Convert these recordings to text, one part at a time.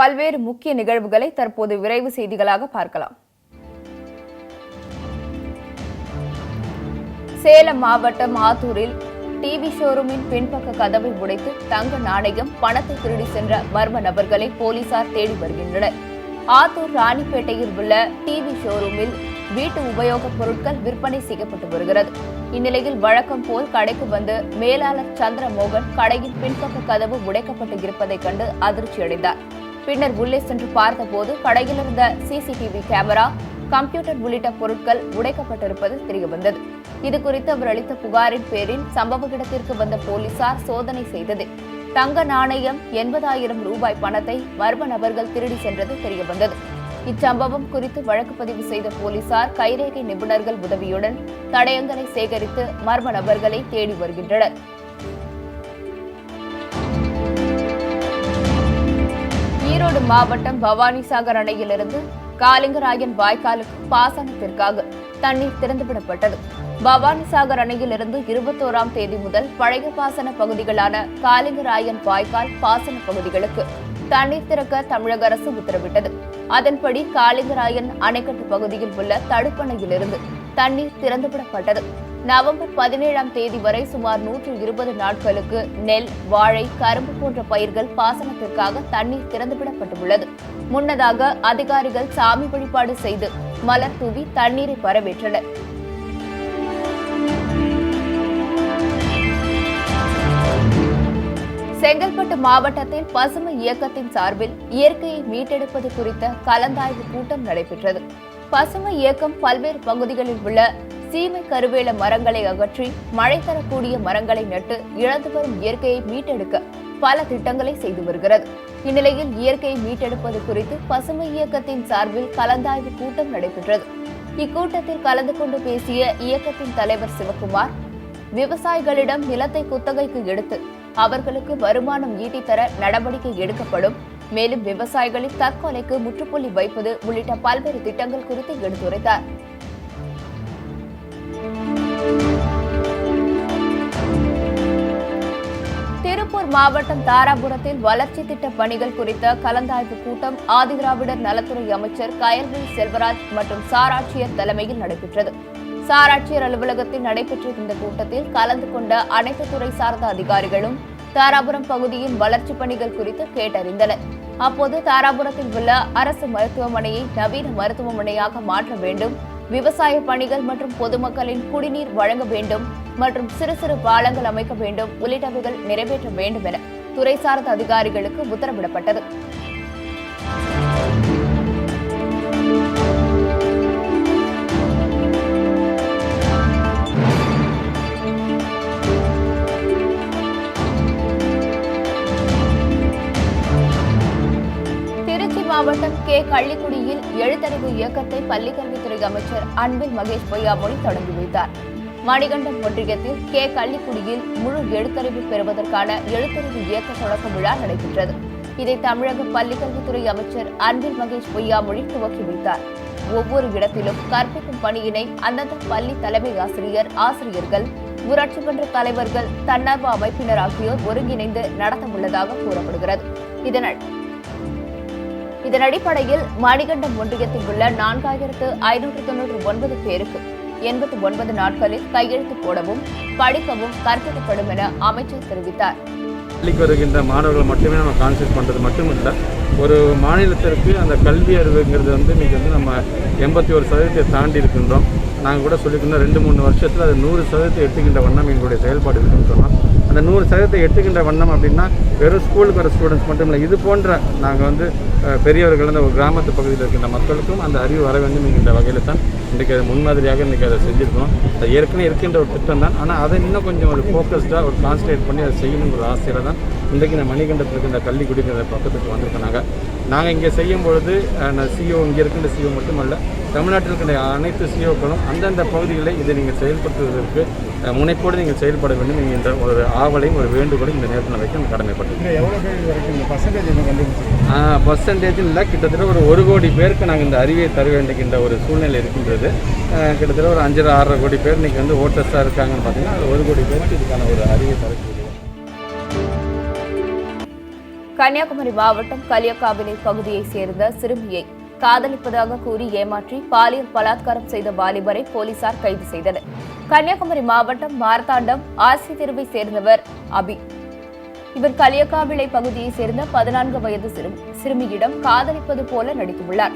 பல்வேறு முக்கிய நிகழ்வுகளை தற்போது விரைவு செய்திகளாக பார்க்கலாம். சேலம் மாவட்டம் ஆத்தூரில் டிவி ஷோரூமின் பின்பக்க கதவை உடைத்து தங்க நாணயம், பணத்தை திருடி சென்ற மர்ம நபர்களை போலீசார் தேடி வருகின்றனர். ஆத்தூர் ராணிப்பேட்டையில் உள்ள டிவி ஷோரூமில் வீட்டு உபயோகப் பொருட்கள் விற்பனை செய்யப்பட்டு வருகிறது. இந்நிலையில் வழக்கம் போல் கடைக்கு வந்து மேலாளர் சந்திரமோகன் கடையின் பின்பக்க கதவு உடைக்கப்பட்டு இருப்பதைக் கண்டு அதிர்ச்சியடைந்தார். பின்னர் உள்ளே சென்று பார்த்தபோது கடையில் இருந்த சிசிடிவி கேமரா, கம்ப்யூட்டர் உள்ளிட்ட பொருட்கள் உடைக்கப்பட்டிருப்பது தெரியவந்தது. இதுகுறித்து அவர் அளித்த புகாரின் பேரில் சம்பவ இடத்திற்கு வந்த போலீசார் சோதனை செய்தது. தங்க நாணயம் 80,000 ரூபாய் பணத்தை மர்ம நபர்கள் திருடி சென்றது தெரியவந்தது. இச்சம்பவம் குறித்து வழக்கு பதிவு செய்த போலீசார் கைரேகை நிபுணர்கள் உதவியுடன் தடயங்களை சேகரித்து மர்ம நபர்களை தேடி வருகின்றனர். ஈரோடு மாவட்டம் பவானிசாகர் அணையிலிருந்து காலிங்கராயன் வாய்க்காலுக்கு பாசனத்திற்காக தண்ணீர் திறந்துவிடப்பட்டது. பவானிசாகர் அணையிலிருந்து 21ஆம் தேதி முதல் பழைய பாசன பகுதிகளான காலிங்கராயன் வாய்க்கால் பாசன பகுதிகளுக்கு தண்ணீர் திறக்க தமிழக அரசு உத்தரவிட்டது. அதன்படி காலிங்கராயன் அணைக்கட்டு பகுதியில் உள்ள தடுப்பணையிலிருந்து தண்ணீர் திறந்துவிடப்பட்டது. நவம்பர் 17ஆம் தேதி வரை சுமார் 120 நாட்களுக்கு நெல், வாழை, கரும்பு போன்ற பயிர்கள் பாசனத்திற்காக தண்ணீர் திறந்துவிடப்பட்டுள்ளது. முன்னதாக அதிகாரிகள் சாமி வழிபாடு செய்து மலர் தூவி தண்ணீரை வரவேற்றனர். செங்கல்பட்டு மாவட்டத்தில் பசுமை இயக்கத்தின் சார்பில் இயற்கையை மீட்டெடுப்பது குறித்த கலந்தாய்வு கூட்டம் நடைபெற்றது. பசுமை இயக்கம் பல்வேறு பகுதிகளில் உள்ள சீமை கருவேல மரங்களை அகற்றி மழை தரக்கூடிய மரங்களை நட்டு இழந்து வரும் இயற்கையை மீட்டெடுக்க பல திட்டங்களை செய்து வருகிறது. இந்நிலையில் இயற்கையை மீட்டெடுப்பது குறித்து பசுமை இயக்கத்தின் சார்பில் கலந்தாய்வு கூட்டம் நடைபெற்றது. இக்கூட்டத்தில் கலந்து கொண்டு பேசிய இயக்கத்தின் தலைவர் சிவக்குமார், விவசாயிகளிடம் நிலத்தை குத்தகைக்கு எடுத்து அவர்களுக்கு வருமானம் ஈட்டித்தர நடவடிக்கை எடுக்கப்படும். மேலும் விவசாயிகளின் தற்கொலைக்கு முற்றுப்புள்ளி வைப்பது உள்ளிட்ட பல்வேறு திட்டங்கள் குறித்து எடுத்துரைத்தார். திருப்பூர் மாவட்டம் தாராபுரத்தில் வளர்ச்சி திட்ட பணிகள் குறித்த கலந்தாய்வு கூட்டம் ஆதிதிராவிடர் நலத்துறை அமைச்சர் கயல்விழி செல்வராஜ் மற்றும் சார் ஆட்சியர் தலைமையில் நடைபெற்றது. சார் ஆட்சியர் அலுவலகத்தில் நடைபெற்ற இந்த கூட்டத்தில் கலந்து கொண்ட அனைத்து துறை சார்ந்த அதிகாரிகளும் தாராபுரம் பகுதியின் வளர்ச்சிப் பணிகள் குறித்து கேட்டறிந்தனர். அப்போது தாராபுரத்தில் உள்ள அரசு மருத்துவமனையை நவீன மருத்துவமனையாக மாற்ற வேண்டும், விவசாய பணிகள் மற்றும் பொதுமக்களின் குடிநீர் வழங்க வேண்டும் மற்றும் சிறு சிறு பாலங்கள் அமைக்க வேண்டும் உள்ளிட்டவைகள் நிறைவேற்ற வேண்டும் என துறை சார்ந்த அதிகாரிகளுக்கு உத்தரவிடப்பட்டது. மாவட்டம் கே கள்ளிக்குடியில் எழுத்தறிவு இயக்கத்தை பள்ளிக்கல்வித்துறை அமைச்சர் அன்பில் மகேஷ் பொய்யாமொழி தொடங்கி வைத்தார். மணிகண்டம் ஒன்றியத்தில் கே கள்ளிக்குடியில் முழு எழுத்தறிவு பெறுவதற்கான எழுத்தறிவு இயக்க தொடக்க விழா நடைபெற்றது. இதை தமிழக பள்ளிக்கல்வித்துறை அமைச்சர் அன்பில் மகேஷ் பொய்யாமொழி துவக்கி வைத்தார். ஒவ்வொரு இடத்திலும் கற்பிக்கும் பணியினை அந்தந்த பள்ளி தலைமை ஆசிரியர், ஆசிரியர்கள், ஊராட்சி மன்ற தலைவர்கள், தன்னார்வ அமைப்பினர் ஆகியோர் ஒருங்கிணைந்து நடத்த உள்ளதாக கூறப்படுகிறது. இதன் அடிப்படையில் மணிகண்டம் ஒன்றியத்தில் உள்ள 4599 பேருக்கு 89 நாட்களில் கையெழுத்து போடவும் படிக்கவும் கற்பிக்கப்படும் என அமைச்சர் தெரிவித்தார். பள்ளிக்கு வருகின்ற மாணவர்கள் மட்டுமே நம்ம கான்சென்ட் பண்ணுறது மட்டும் இல்லை, ஒரு மாநிலத்திற்கு அந்த கல்வி அறிவுங்கிறது இன்றைக்கி நம்ம 81% தாண்டி இருக்கின்றோம். நாங்கள் கூட சொல்லியிருந்தோம் 2-3 வருஷத்தில் அது 100% எட்டுகின்ற வண்ணம் எங்களுடைய செயல்பாடு இருக்குன்னு சொன்னோம். அந்த 100% எட்டுகின்ற வண்ணம் அப்படின்னா வெறும் ஸ்கூலுக்கு வர ஸ்டூடெண்ட்ஸ் மட்டும் இல்லை, இது போன்ற நாங்கள் பெரியவர்கள் அந்த ஒரு கிராமத்து பகுதியில் இருக்கின்ற மக்களுக்கும் அந்த அறிவு வர வேண்டும் என்கின்ற வகையில் தான் இன்றைக்கி அதை முன்மாதிரியாக இன்றைக்கி அதை செஞ்சுருக்கோம். அது ஏற்கனவே இருக்கின்ற ஒரு திட்டம் தான், ஆனால் அதை இன்னும் கொஞ்சம் ஒரு ஃபோக்கஸ்டாக ஒரு கான்சன்ட்ரேட் பண்ணி அதை செய்யணுங்கிற ஒரு ஆசையில் தான் இன்றைக்கி நான் மணிகண்டத்தில் இருக்கின்ற கள்ளிக்குடிங்கிற பக்கத்துக்கு வந்திருக்கோம். நாங்கள் இங்கே செய்யும் பொழுது சிஓ இங்கே இருக்கின்ற சிஓ மட்டுமல்ல, தமிழ்நாட்டில் இருக்கின்ற அனைத்து சிஓக்களும் அந்தந்த பகுதிகளை இதை நீங்கள் செயல்படுத்துவதற்கு முனைப்போடு நீங்கள் செயல்பட வேண்டும் என்கின்ற ஒரு ஆவலையும் ஒரு வேண்டுகோளையும் இந்த நேரத்தில் வைக்க கடமைப்பட்டிருக்கோம். எவ்வளோ பேர் வரைக்கும் பர்சன்டேஜ் இல்லை, கிட்டத்தட்ட ஒரு 1 கோடி பேருக்கு நாங்கள் இந்த அறிவியை தர வேண்டுகின்ற ஒரு சூழ்நிலை இருக்கின்றது. கிட்டத்தட்ட ஒரு 5-6 கோடி பேர் இன்றைக்கி ஓட்டர்ஸாக இருக்காங்கன்னு பார்த்தீங்கன்னா 1 கோடி பேருக்கு இதுக்கான ஒரு அறிவை தரக்கூடிய கன்னியாகுமரி மாவட்டம் களியக்காவிளை பகுதியைச் சேர்ந்த சிறுமியை காதலிப்பதாக கூறி ஏமாற்றி பாலியல் பலாத்காரம் செய்த வாலிபரை போலீசார் கைது செய்தனர். கன்னியாகுமரி மாவட்டம் மார்த்தாண்டம் ஆர்சி தெருவை சேர்ந்தவர் அபி. இவர் களியக்காவிளை பகுதியைச் சேர்ந்த 14 வயது சிறுமியிடம் காதலிப்பது போல நடித்துள்ளார்.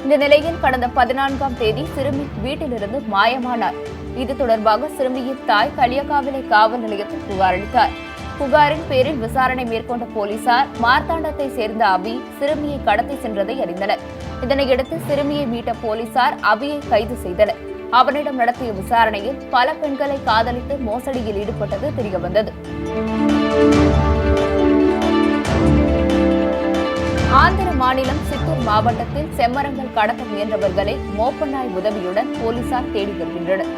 இந்த நிலையில் கடந்த 14ஆம் தேதி சிறுமி வீட்டிலிருந்து மாயமானார். இது தொடர்பாக சிறுமியின் தாய் களியக்காவிளை காவல் நிலையத்தில் புகார் அளித்தார். புகாரின் பேரில் விசாரணை மேற்கொண்ட போலீசார் மார்த்தாண்டத்தை சேர்ந்த அபி சிறுமியை கடத்தி சென்றதை அறிந்தனர். இதனையடுத்து சிறுமியை மீட்ட போலீசார் அபியை கைது செய்தனர். அவனிடம் நடத்திய விசாரணையில் பல பெண்களை காதலித்து மோசடியில் ஈடுபட்டது தெரியவந்தது. ஆந்திர மாநிலம் சித்தூர் மாவட்டத்தில் செம்மரங்கள் கடத்த முயன்றவர்களை மோப்பநாய் உதவியுடன் போலீசார் தேடி வருகின்றனர்.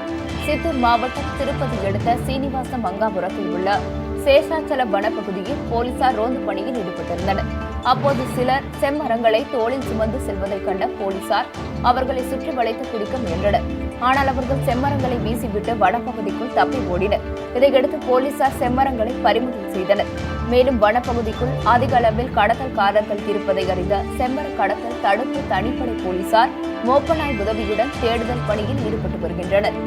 சித்தூர் மாவட்டம் திருப்பதி அடுத்த சீனிவாச மங்காபுரத்தில் உள்ள சேஷாச்சல வனப்பகுதியில் போலீசார் ரோந்து பணியில் ஈடுபட்டிருந்தனர். அப்போது சிலர் செம்மரங்களை தோளில் சுமந்து செல்வதைக் கண்ட போலீசார் அவர்களை சுற்றி வளைத்து பிடிக்க முயன்றனர். ஆனால் அவர்கள் செம்மரங்களை வீசிவிட்டு வனப்பகுதிக்குள் தப்பி ஓடினர். இதையடுத்து போலீசார் செம்மரங்களை பறிமுதல் செய்தனர். மேலும் வனப்பகுதிக்குள் அதிக அளவில் கடத்தல்காரர்கள் இருப்பதை அறிந்த செம்மர கடத்தல் தடுப்பு தனிப்படை போலீசார் மோப்பநாய் உதவியுடன் தேடுதல் பணியில் ஈடுபட்டு வருகின்றனர்.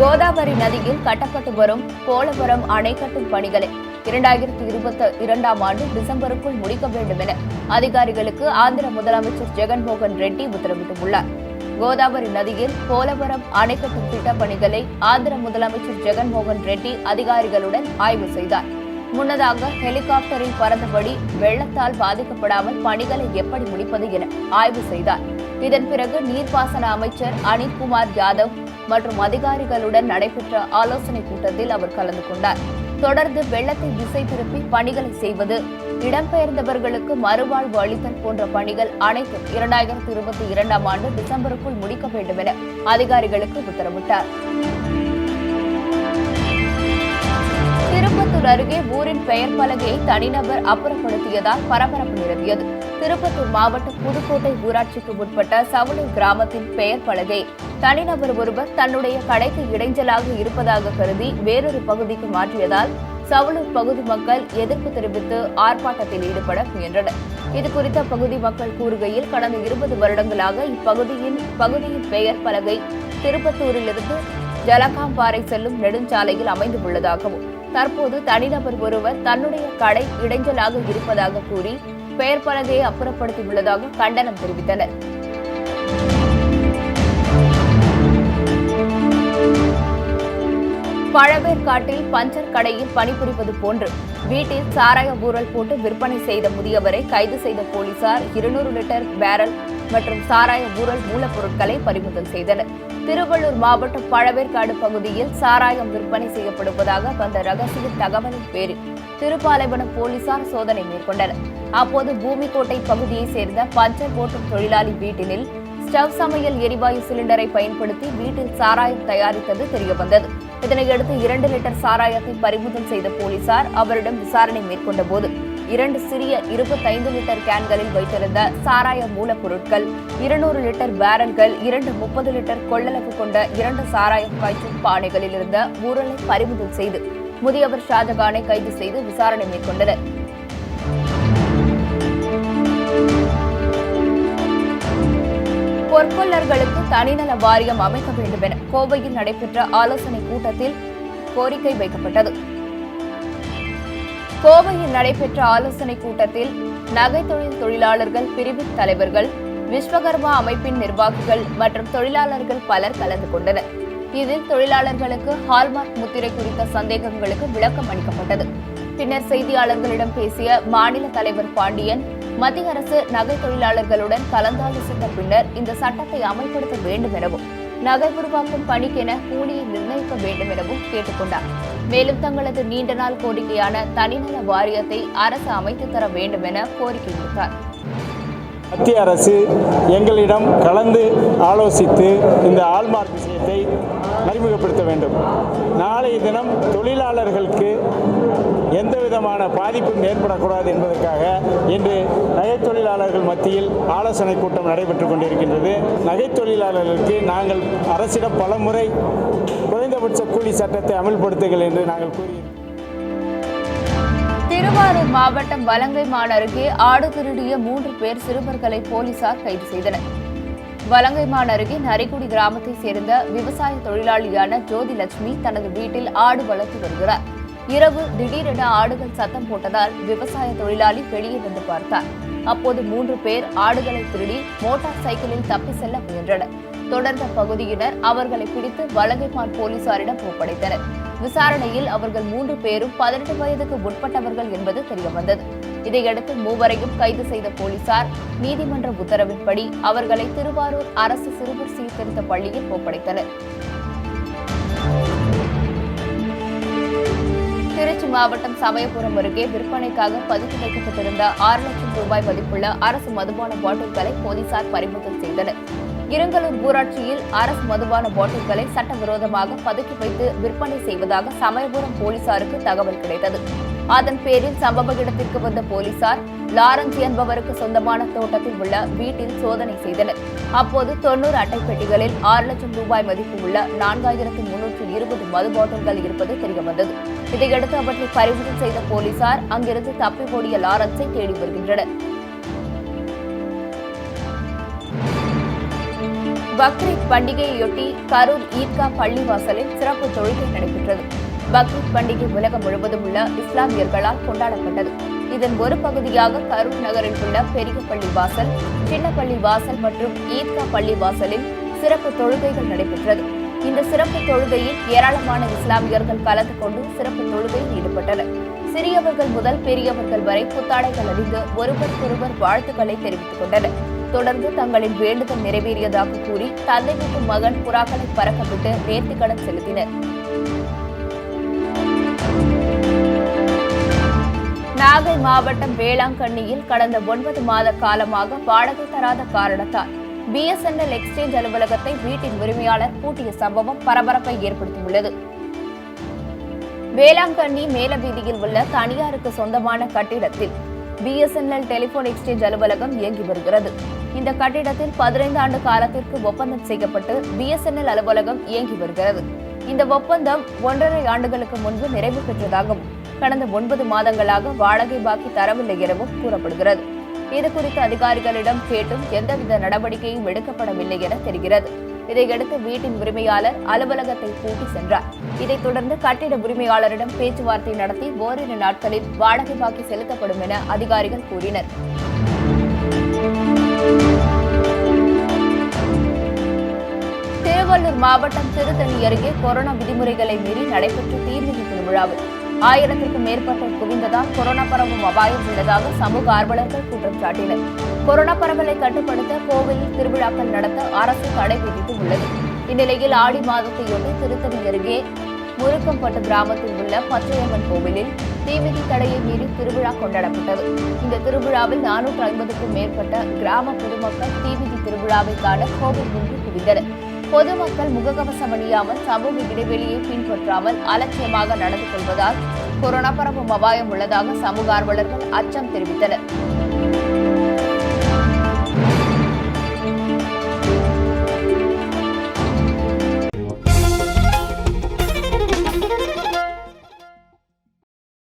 கோதாவரி நதியில் கட்டப்பட்டு வரும் போலவரம் அணை கட்டும் பணிகளை 2022ஆம் ஆண்டு டிசம்பருக்குள் முடிக்க வேண்டும் என அதிகாரிகளுக்கு ஆந்திர முதலமைச்சர் ஜெகன்மோகன் ரெட்டி உத்தரவிட்டுள்ளார். கோதாவரி நதியில் போலவரம் அணை கட்டும் திட்ட பணிகளை ஆந்திர முதலமைச்சர் ஜெகன்மோகன் ரெட்டி அதிகாரிகளுடன் ஆய்வு செய்தார். முன்னதாக ஹெலிகாப்டரில் பறந்தபடி வெள்ளத்தால் பாதிக்கப்படாமல் பணிகளை எப்படி முடிப்பது என ஆய்வு செய்தார். இதன் பிறகு நீர்ப்பாசன அமைச்சர் அனில்குமார் யாதவ் மற்றும் அதிகாரிகளுடன் நடைபெற்ற ஆலோசனைக் கூட்டத்தில் அவர் கலந்து கொண்டார். தொடர்ந்து வெள்ளத்தை திசை திருப்பி பணிகளை செய்வது, இடம்பெயர்ந்தவர்களுக்கு மறுவாழ்வு அளித்தல் போன்ற பணிகள் அனைத்தும் 2022ஆம் ஆண்டு டிசம்பருக்குள் முடிக்க வேண்டும் என அதிகாரிகளுக்கு உத்தரவிட்டார். திருப்பத்தூர் அருகே ஊரின் பெயர் பலகையை தனிநபர் அப்புறப்படுத்தியதால் பரபரப்பு நிலவியது. திருப்பத்தூர் மாவட்டம் புதுக்கோட்டை ஊராட்சிக்கு உட்பட்ட சவுளூர் கிராமத்தின் பெயர் பலகை தனிநபர் ஒருவர் தன்னுடைய கடைக்கு இடைஞ்சலாக இருப்பதாக கருதி வேறொரு பகுதிக்கு மாற்றியதால் சவுளூர் பகுதி மக்கள் எதிர்ப்பு தெரிவித்து ஆர்ப்பாட்டத்தில் ஈடுபட முயன்றனர். இதுகுறித்த பகுதி மக்கள் கூறுகையில் கடந்த 20 வருடங்களாக இப்பகுதியின் பெயர் பலகை திருப்பத்தூரிலிருந்து ஜலகாம்பாறை செல்லும் நெடுஞ்சாலையில் அமைந்துள்ளதாகவும் தற்போது தனிநபர் ஒருவர் தன்னுடைய கடை இடைஞ்சலாக இருப்பதாக கூறி பெயர் பலகையை அப்புறப்படுத்தியுள்ளதாக கண்டனம் தெரிவித்தனர். பழவேற்காட்டில் பஞ்சர் கடையில் பணிபுரிவது போன்று வீட்டில் சாராய ஊரல் போட்டு விற்பனை செய்த முதியவரை கைது செய்த போலீசார் 200 லிட்டர் பேரல் மற்றும் சாராய ஊரல் மூலப்பொருட்களை பறிமுதல் செய்தனர். திருவள்ளூர் மாவட்டம் பழவேற்காடு பகுதியில் சாராயம் விற்பனை செய்யப்படுவதாக வந்த ரகசிய தகவலின் பேரில் திருப்பாலைவனம் போலீசார் சோதனை மேற்கொண்டனர். அப்போது பூமிக்கோட்டை பகுதியைச் சேர்ந்த பஞ்சர் ஓட்டும் தொழிலாளி வீட்டினில் ஸ்டவ் சமையல் எரிவாயு சிலிண்டரை பயன்படுத்தி வீட்டில் சாராயம் தயாரித்தது தெரியவந்தது. இதனையடுத்து 2 லிட்டர் சாராயத்தை பறிமுதல் செய்த போலீசார் அவரிடம் விசாரணை மேற்கொண்ட போது 2 சிறிய 25 லிட்டர் கேன்களில் வைத்திருந்த சாராய மூலப்பொருட்கள், 200 லிட்டர் பேரல்கள், 2 30 லிட்டர் கொள்ளளவு கொண்ட 2 சாராயம் காய்ச்சும் பானைகளில் இருந்த ஊரலை பறிமுதல் செய்து முதியவர் ஷாஜகானை கைது செய்து விசாரணை மேற்கொண்டனர். பொற்கொள்ளர்களுக்கு தனிநல வாரியம் அமைக்க வேண்டும் என கோவையில் நடைபெற்ற ஆலோசனைக் கூட்டத்தில் கோரிக்கை வைக்கப்பட்டது. கோவையில் நடைபெற்ற ஆலோசனைக் கூட்டத்தில் நகை தொழில் தொழிலாளர்கள் பிரிவின் தலைவர்கள், விஸ்வகர்மா அமைப்பின் நிர்வாகிகள் மற்றும் தொழிலாளர்கள் பலர் கலந்து கொண்டனர். இதில் தொழிலாளர்களுக்கு ஹால்மார்க் முத்திரை குறித்த சந்தேகங்களுக்கு விளக்கம் அளிக்கப்பட்டது. பின்னர் செய்தியாளர்களிடம் பேசிய மாநில தலைவர் பாண்டியன், மத்திய அரசு நகை தொழிலாளர்களுடன் கலந்தாலோசித்த பின்னர் இந்த சட்டத்தை அமல்படுத்த வேண்டும் எனவும் நகை உருவாக்கும் பணிக்கென கூலியை நிர்ணயிக்க வேண்டும் எனவும் கேட்டுக் கொண்டார். மேலும் தங்களது நீண்ட நாள் கோரிக்கையான தனிநல வாரியத்தை அரசு அமைத்து தர வேண்டும் என கோரிக்கை விடுத்தார். மத்திய அரசு எங்களிடம் கலந்து ஆலோசித்து இந்த ஹால்மார்க் விஷயத்தை அறிமுகப்படுத்த வேண்டும். நாளைய தினம் தொழிலாளர்களுக்கு எந்தவித விதமான பாதிப்பும் ஏற்படக்கூடாது என்பதற்காக இன்று நகைத் தொழிலாளர்கள் மத்தியில் ஆலோசனை கூட்டம் நடைபெற்றுக் கொண்டிருக்கின்றது. நகைத் தொழிலாளர்களுக்கு நாங்கள் அரசிடம் பலமுறை குறைந்தபட்ச கூலி சட்டத்தை அமல்படுத்துங்கள் என்று நாங்கள் கூறியிருக்கிறோம். திருவாரூர் மாவட்டம் வலங்கைமான் அருகே ஆடு திருடிய 3 பேர் சிறுவர்களை போலீசார் கைது செய்தனர். வலங்கைமான் அருகே நரிக்குடி கிராமத்தைச் சேர்ந்த விவசாய தொழிலாளியான ஜோதிலட்சுமி தனது வீட்டில் ஆடு வளர்த்து வருகிறார். இரவு திடீரென ஆடுகள் சத்தம் போட்டதால் விவசாய தொழிலாளி வெளியே வந்து பார்த்தார். அப்போது 3 பேர் ஆடுகளை திருடி மோட்டார் சைக்கிளில் தப்பி செல்ல முயன்றனர். தொடர்ந்த பகுதியினர் அவர்களை பிடித்து வலங்கைமான் போலீசாரிடம் ஒப்படைத்தனர். விசாரணையில் அவர்கள் 3 பேரும் 18 வயதுக்கு உட்பட்டவர்கள் என்பது தெரியவந்தது. இதையடுத்து மூவரையும் கைது செய்த போலீசார் நீதிமன்ற உத்தரவின்படி அவர்களை திருவாரூர் அரசு சிறுவர் சீர்திருத்த பள்ளியில் ஒப்படைத்தனர். திருச்சி மாவட்டம் சமயபுரம் அருகே விற்பனைக்காக பதுக்கி வைக்கப்பட்டிருந்த 6 லட்சம் ரூபாய் மதிப்புள்ள அரசு மதுபான பாட்டில்களை போலீசார் பறிமுதல் செய்தனர். இருங்கலூர் ஊராட்சியில் அரசு மதுபான பாட்டில்களை சட்டவிரோதமாக பதுக்கி வைத்து விற்பனை செய்வதாக சமயபுரம் போலீசாருக்கு தகவல் கிடைத்தது. அதன் பேரில் சம்பவ இடத்திற்கு வந்த போலீசார் லாரன்ஸ் என்பவருக்கு சொந்தமான தோட்டத்தில் உள்ள வீட்டில் சோதனை செய்தனர். அப்போது 90 அட்டை பெட்டிகளில் 6 லட்சம் ரூபாய் மதிப்பு உள்ள 4320 மது பாட்டில்கள் இருப்பது தெரியவந்தது. இதையடுத்து அவற்றை பறிமுதல் செய்த போலீசார் அங்கிருந்து தப்பி ஓடிய லாரன்ஸை தேடி வருகின்றனர். பக்ரீத் பண்டிகையொட்டி கரூர் ஈத்கா பள்ளிவாசலில் சிறப்பு தொழுகை நடைபெற்றது. பக்ரீத் பண்டிகை உலகம் முழுவதும் உள்ள இஸ்லாமியர்களால் கொண்டாடப்பட்டது. இதன் ஒரு பகுதியாக கரூர் நகரில் உள்ள பெரிய பள்ளிவாசல், சின்ன பள்ளிவாசல் மற்றும் ஈத்கா பள்ளிவாசலில் சிறப்பு தொழுகைகள் நடைபெற்றது. இந்த சிறப்பு தொழுகையில் ஏராளமான இஸ்லாமியர்கள் கலந்து கொண்டு சிறப்பு தொழுகையில் ஈடுபட்டனர். சிறியவர்கள் முதல் பெரியவர்கள் வரை புத்தாடைகள் அணிந்து ஒருவருக்கொருவர் வாழ்த்துக்களை தெரிவித்துக் கொண்டனர். தொடர்ந்து தங்களின் வேண்டுதல் நிறைவேறியதாக கூறி தந்தை மற்றும் மகன் புறாக்களை பறக்கவிட்டு நேர்த்திக்கடன் செலுத்தினர். நாகை மாவட்டம் வேளாங்கண்ணியில் கடந்த 9 மாத காலமாக வாடகை தராத காரணத்தால் BSNL எக்ஸ்சேஞ்ச் அலுவலகத்தை வீட்டின் உரிமையாளர் பூட்டிய சம்பவம் பரபரப்பை ஏற்படுத்தியுள்ளது. வேளாங்கண்ணி மேலவீதியில் உள்ள தனியாருக்கு சொந்தமான கட்டிடத்தில் BSNL டெலிபோன் எக்ஸ்சேஞ்ச் அலுவலகம் இயங்கி வருகிறது. இந்த கட்டிடத்தில் 15 ஆண்டு காலத்திற்கு ஒப்பந்தம் செய்யப்பட்டு BSNL அலுவலகம் இயங்கி வருகிறது. இந்த ஒப்பந்தம் 1.5 ஆண்டுகளுக்கு முன்பு நிறைவு பெற்றதாகவும் கடந்த 9 மாதங்களாக வாடகை பாக்கி தரவில்லை எனவும் கூறப்படுகிறது. இதுகுறித்து அதிகாரிகளிடம் கேட்டும் எந்தவித நடவடிக்கையும் எடுக்கப்படவில்லை என தெரிகிறது. இதையடுத்து வீட்டின் உரிமையாளர் அலுவலகத்தை பூட்டி சென்றார். இதைத் தொடர்ந்து கட்டிட உரிமையாளரிடம் பேச்சுவார்த்தை நடத்தி ஓரிரு நாட்களில் வாடகை பாக்கி செலுத்தப்படும் என அதிகாரிகள் கூறினர். திருவள்ளூர் மாவட்டம் திருத்தணி அருகே கொரோனா விதிமுறைகளை மீறி நடைபெற்ற தீமிதி திருவிழாவில் 1000க்கும் மேற்பட்டோர் குவிந்ததால் கொரோனா பரவும் அபாயம் உள்ளதாக சமூக ஆர்வலர்கள் குற்றம் சாட்டினர். கொரோனா பரவலை கட்டுப்படுத்த கோவிலில் திருவிழாக்கள் நடத்த அரசு தடை விதித்து உள்ளது. இந்நிலையில் ஆடி மாதத்தையொட்டி திருத்தணி அருகே முருக்கம்பட்டு கிராமத்தில் உள்ள பச்சையம்மன் கோவிலில் தீமிதி தடையை மீறி திருவிழா கொண்டாடப்பட்டது. இந்த திருவிழாவில் 450க்கும் மேற்பட்ட கிராம பொதுமக்கள் தீமிதி திருவிழாவை காண கோவில் முன்பு குவிந்தனர். பொதுமக்கள் முகக்கவசம் அணியாமல் சமூக இடைவெளியை பின்பற்றாமல் அலட்சியமாக நடந்து கொள்வதால் கொரோனா பரவும் அபாயம் உள்ளதாக சமூக ஆர்வலர்கள் அச்சம் தெரிவித்தனர்.